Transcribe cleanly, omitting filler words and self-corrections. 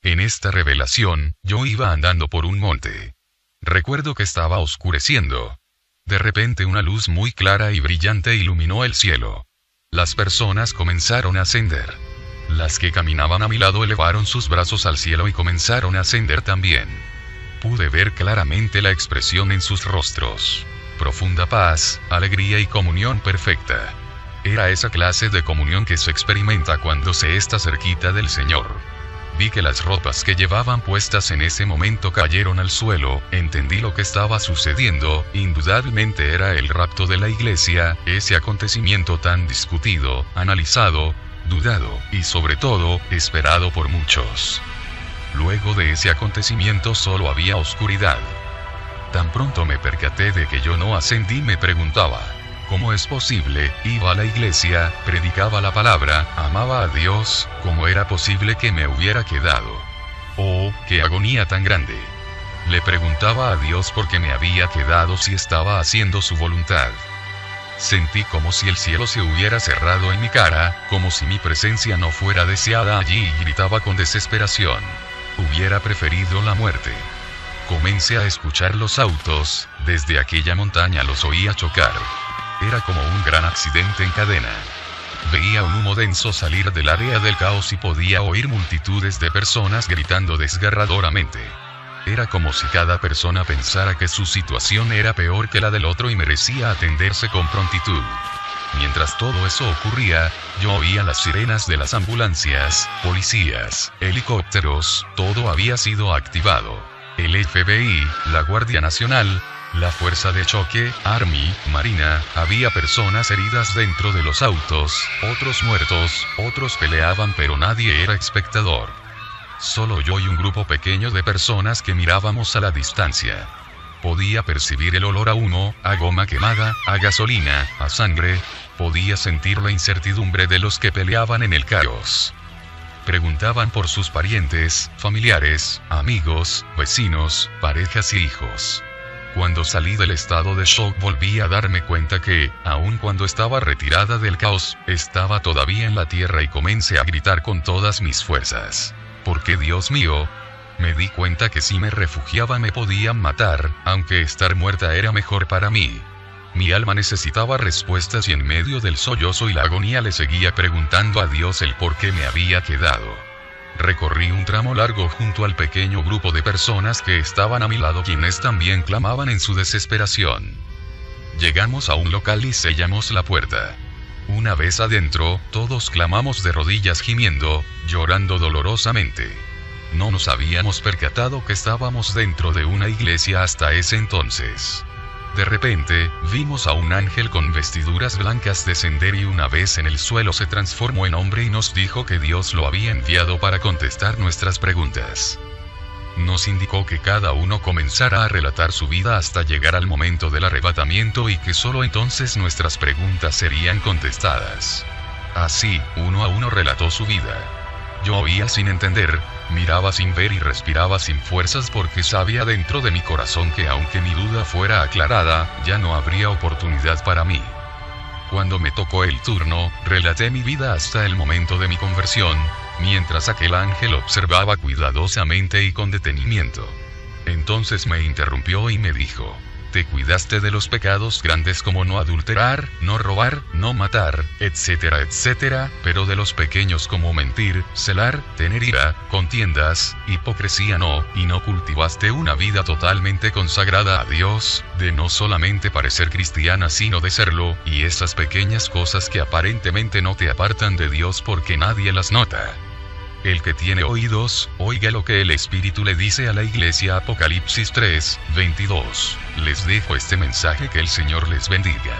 En esta revelación, yo iba andando por un monte. Recuerdo que estaba oscureciendo. De repente una luz muy clara y brillante iluminó el cielo. Las personas comenzaron a ascender. Las que caminaban a mi lado elevaron sus brazos al cielo y comenzaron a ascender también. Pude ver claramente la expresión en sus rostros. Profunda paz, alegría y comunión perfecta. Era esa clase de comunión que se experimenta cuando se está cerquita del Señor. Vi que las ropas que llevaban puestas en ese momento cayeron al suelo, entendí lo que estaba sucediendo, indudablemente era el rapto de la iglesia, ese acontecimiento tan discutido, analizado, dudado, y sobre todo, esperado por muchos. Luego de ese acontecimiento solo había oscuridad. Tan pronto me percaté de que yo no ascendí, me preguntaba, ¿cómo es posible? Iba a la iglesia, predicaba la palabra, amaba a Dios, ¿cómo era posible que me hubiera quedado? Oh, qué agonía tan grande. Le preguntaba a Dios por qué me había quedado si estaba haciendo su voluntad. Sentí como si el cielo se hubiera cerrado en mi cara, como si mi presencia no fuera deseada allí y gritaba con desesperación. Hubiera preferido la muerte. Comencé a escuchar los autos, desde aquella montaña los oía chocar. Era como un gran accidente en cadena. Veía un humo denso salir del área del caos y podía oír multitudes de personas gritando desgarradoramente. Era como si cada persona pensara que su situación era peor que la del otro y merecía atenderse con prontitud. Mientras todo eso ocurría, yo oía las sirenas de las ambulancias, policías, helicópteros, todo había sido activado. El FBI, la Guardia Nacional, la Fuerza de Choque, Army, Marina, había personas heridas dentro de los autos, otros muertos, otros peleaban pero nadie era espectador. Solo yo y un grupo pequeño de personas que mirábamos a la distancia. Podía percibir el olor a humo, a goma quemada, a gasolina, a sangre, podía sentir la incertidumbre de los que peleaban en el caos. Preguntaban por sus parientes, familiares, amigos, vecinos, parejas y hijos. Cuando salí del estado de shock volví a darme cuenta que, aun cuando estaba retirada del caos, estaba todavía en la tierra y comencé a gritar con todas mis fuerzas. Porque Dios mío, me di cuenta que si me refugiaba me podían matar, aunque estar muerta era mejor para mí. Mi alma necesitaba respuestas y en medio del sollozo y la agonía le seguía preguntando a Dios el por qué me había quedado. Recorrí un tramo largo junto al pequeño grupo de personas que estaban a mi lado quienes también clamaban en su desesperación. Llegamos a un local y sellamos la puerta. Una vez adentro, todos clamamos de rodillas gimiendo, llorando dolorosamente. No nos habíamos percatado que estábamos dentro de una iglesia hasta ese entonces. De repente, vimos a un ángel con vestiduras blancas descender y una vez en el suelo se transformó en hombre y nos dijo que Dios lo había enviado para contestar nuestras preguntas. Nos indicó que cada uno comenzara a relatar su vida hasta llegar al momento del arrebatamiento y que solo entonces nuestras preguntas serían contestadas. Así, uno a uno relató su vida. Yo oía sin entender, miraba sin ver y respiraba sin fuerzas porque sabía dentro de mi corazón que aunque mi duda fuera aclarada, ya no habría oportunidad para mí. Cuando me tocó el turno, relaté mi vida hasta el momento de mi conversión, mientras aquel ángel observaba cuidadosamente y con detenimiento. Entonces me interrumpió y me dijo: te cuidaste de los pecados grandes como no adulterar, no robar, no matar, etcétera, etcétera, pero de los pequeños como mentir, celar, tener ira, contiendas, hipocresía no, y no cultivaste una vida totalmente consagrada a Dios, de no solamente parecer cristiana sino de serlo, y esas pequeñas cosas que aparentemente no te apartan de Dios porque nadie las nota. El que tiene oídos, oiga lo que el Espíritu le dice a la iglesia. Apocalipsis 3:22. Les dejo este mensaje, que el Señor les bendiga.